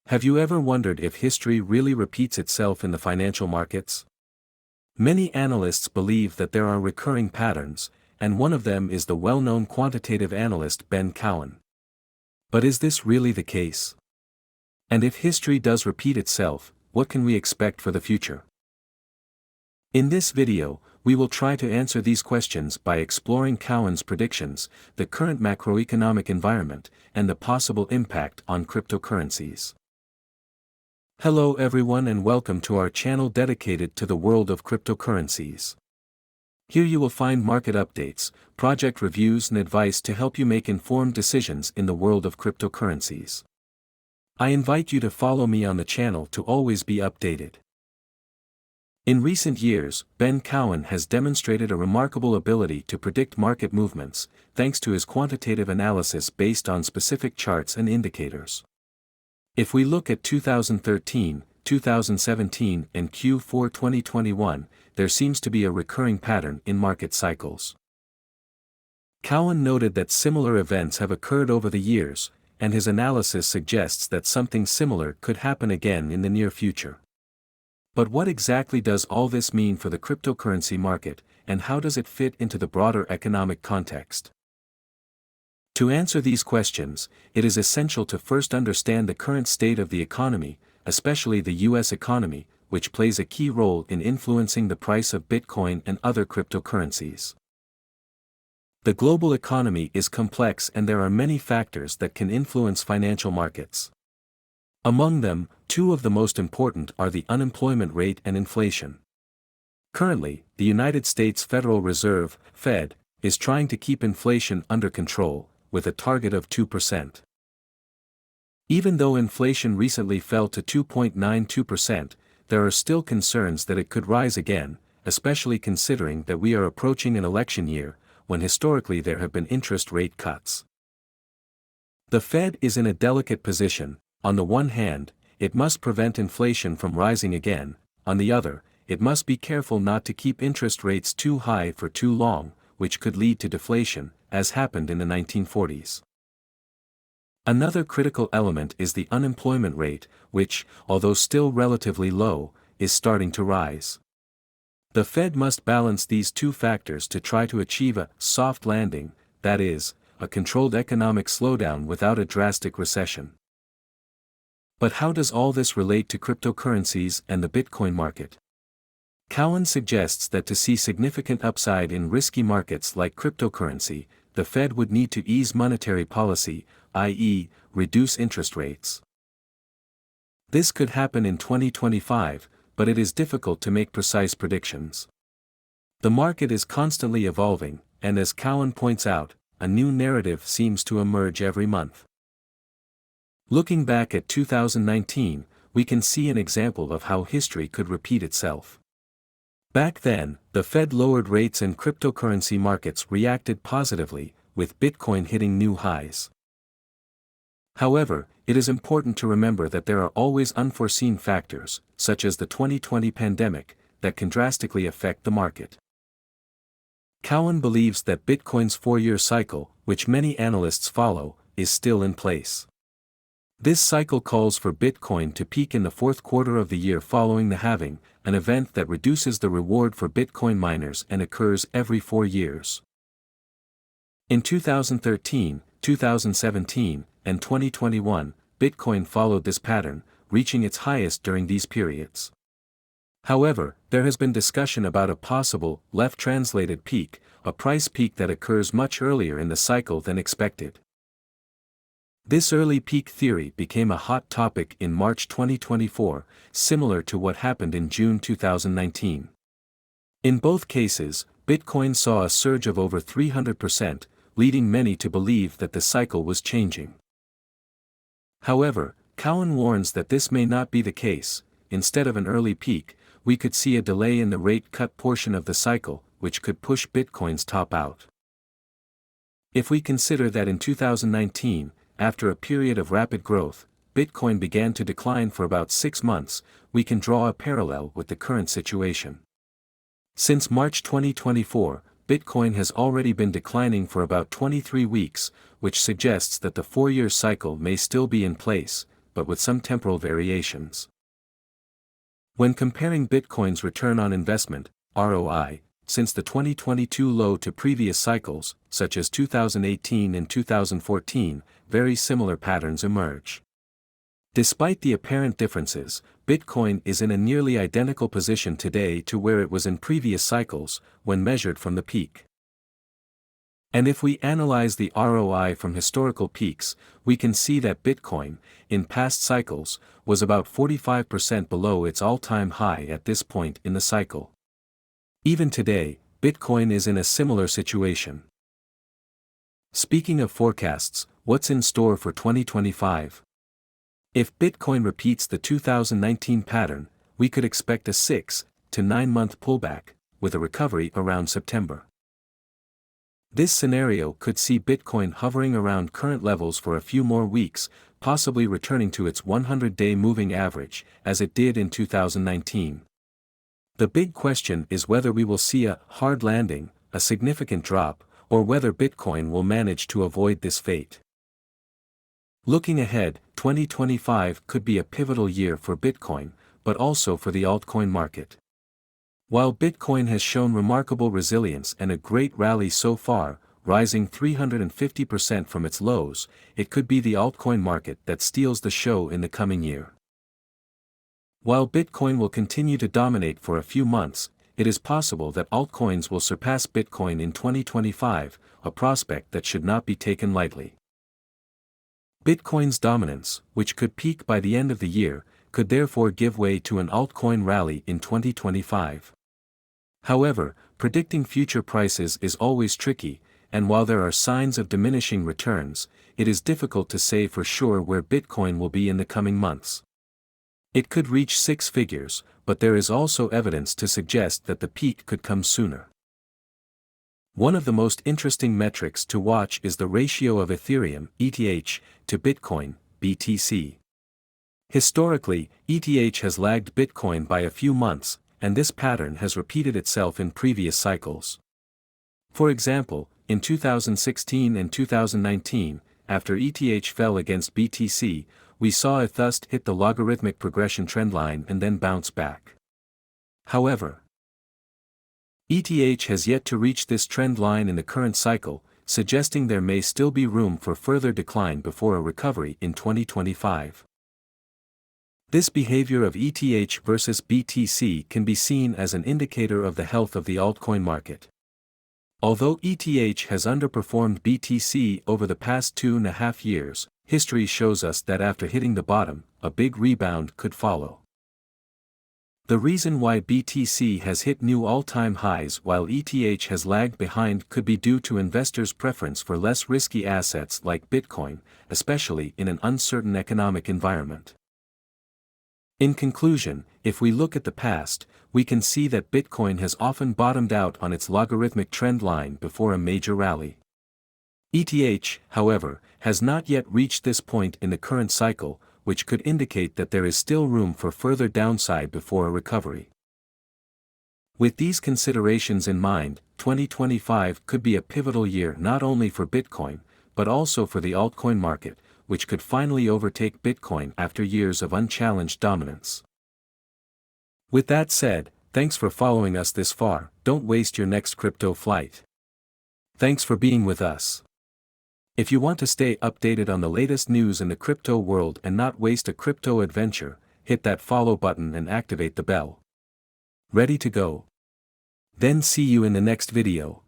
Have you ever wondered if history really repeats itself in the financial markets? Many analysts believe that there are recurring patterns, and one of them is the well-known quantitative analyst Ben Cowen. But is this really the case? And if history does repeat itself, what can we expect for the future? In this video, we will try to answer these questions by exploring Cowen's predictions, the current macroeconomic environment, and the possible impact on cryptocurrencies. Hello everyone and welcome to our channel dedicated to the world of cryptocurrencies. Here you will find market updates, project reviews and advice to help you make informed decisions in the world of cryptocurrencies. I invite you to follow me on the channel to always be updated. In recent years, Ben Cowen has demonstrated a remarkable ability to predict market movements, thanks to his quantitative analysis based on specific charts and indicators. If we look at 2013, 2017 and Q4 2021, there seems to be a recurring pattern in market cycles. Cowen noted that similar events have occurred over the years, and his analysis suggests that something similar could happen again in the near future. But what exactly does all this mean for the cryptocurrency market, and how does it fit into the broader economic context? To answer these questions, it is essential to first understand the current state of the economy, especially the US economy, which plays a key role in influencing the price of Bitcoin and other cryptocurrencies. The global economy is complex and there are many factors that can influence financial markets. Among them, two of the most important are the unemployment rate and inflation. Currently, the United States Federal Reserve, Fed, is trying to keep inflation under control, with a target of 2%. Even though inflation recently fell to 2.92%, there are still concerns that it could rise again, especially considering that we are approaching an election year, when historically there have been interest rate cuts. The Fed is in a delicate position. On the one hand, it must prevent inflation from rising again, on the other, it must be careful not to keep interest rates too high for too long, which could lead to deflation, as happened in the 1940s. Another critical element is the unemployment rate, which, although still relatively low, is starting to rise. The Fed must balance these two factors to try to achieve a soft landing, that is, a controlled economic slowdown without a drastic recession. But how does all this relate to cryptocurrencies and the Bitcoin market? Cowen suggests that to see significant upside in risky markets like cryptocurrency, the Fed would need to ease monetary policy, i.e., reduce interest rates. This could happen in 2025, but it is difficult to make precise predictions. The market is constantly evolving, and as Cowen points out, a new narrative seems to emerge every month. Looking back at 2019, we can see an example of how history could repeat itself. Back then, the Fed lowered rates and cryptocurrency markets reacted positively, with Bitcoin hitting new highs. However, it is important to remember that there are always unforeseen factors, such as the 2020 pandemic, that can drastically affect the market. Cowen believes that Bitcoin's 4-year cycle, which many analysts follow, is still in place. This cycle calls for Bitcoin to peak in the fourth quarter of the year following the halving, an event that reduces the reward for Bitcoin miners and occurs every 4 years. In 2013, 2017, and 2021, Bitcoin followed this pattern, reaching its highest during these periods. However, there has been discussion about a possible, left-translated peak, a price peak that occurs much earlier in the cycle than expected. This early peak theory became a hot topic in March 2024, similar to what happened in June 2019. In both cases, Bitcoin saw a surge of over 300%, leading many to believe that the cycle was changing. However, Cowen warns that this may not be the case. Instead of an early peak, we could see a delay in the rate cut portion of the cycle, which could push Bitcoin's top out. If we consider that in 2019, after a period of rapid growth, Bitcoin began to decline for about 6 months, we can draw a parallel with the current situation. Since March 2024, Bitcoin has already been declining for about 23 weeks, which suggests that the 4-year cycle may still be in place, but with some temporal variations. When comparing Bitcoin's return on investment, ROI, since the 2022 low to previous cycles, such as 2018 and 2014, very similar patterns emerge. Despite the apparent differences, Bitcoin is in a nearly identical position today to where it was in previous cycles, when measured from the peak. And if we analyze the ROI from historical peaks, we can see that Bitcoin, in past cycles, was about 45% below its all-time high at this point in the cycle. Even today, Bitcoin is in a similar situation. Speaking of forecasts, what's in store for 2025? If Bitcoin repeats the 2019 pattern, we could expect a 6 to 9 month pullback, with a recovery around September. This scenario could see Bitcoin hovering around current levels for a few more weeks, possibly returning to its 100-day moving average, as it did in 2019. The big question is whether we will see a hard landing, a significant drop, or whether Bitcoin will manage to avoid this fate. Looking ahead, 2025 could be a pivotal year for Bitcoin, but also for the altcoin market. While Bitcoin has shown remarkable resilience and a great rally so far, rising 350% from its lows, it could be the altcoin market that steals the show in the coming year. While Bitcoin will continue to dominate for a few months, it is possible that altcoins will surpass Bitcoin in 2025, a prospect that should not be taken lightly. Bitcoin's dominance, which could peak by the end of the year, could therefore give way to an altcoin rally in 2025. However, predicting future prices is always tricky, and while there are signs of diminishing returns, it is difficult to say for sure where Bitcoin will be in the coming months. It could reach 6 figures, but there is also evidence to suggest that the peak could come sooner. One of the most interesting metrics to watch is the ratio of Ethereum, ETH, to Bitcoin, BTC. Historically, ETH has lagged Bitcoin by a few months, and this pattern has repeated itself in previous cycles. For example, in 2016 and 2019, after ETH fell against BTC, we saw it thus hit the logarithmic progression trendline and then bounce back. However, ETH has yet to reach this trend line in the current cycle, suggesting there may still be room for further decline before a recovery in 2025. This behavior of ETH versus BTC can be seen as an indicator of the health of the altcoin market. Although ETH has underperformed BTC over the past 2.5 years, history shows us that after hitting the bottom, a big rebound could follow. The reason why BTC has hit new all-time highs while ETH has lagged behind could be due to investors' preference for less risky assets like Bitcoin, especially in an uncertain economic environment. In conclusion, if we look at the past, we can see that Bitcoin has often bottomed out on its logarithmic trend line before a major rally. ETH, however, has not yet reached this point in the current cycle, which could indicate that there is still room for further downside before a recovery. With these considerations in mind, 2025 could be a pivotal year not only for Bitcoin, but also for the altcoin market, which could finally overtake Bitcoin after years of unchallenged dominance. With that said, thanks for following us this far. Don't waste your next crypto flight. Thanks for being with us. If you want to stay updated on the latest news in the crypto world and not waste a crypto adventure, hit that follow button and activate the bell. Ready to go? Then see you in the next video.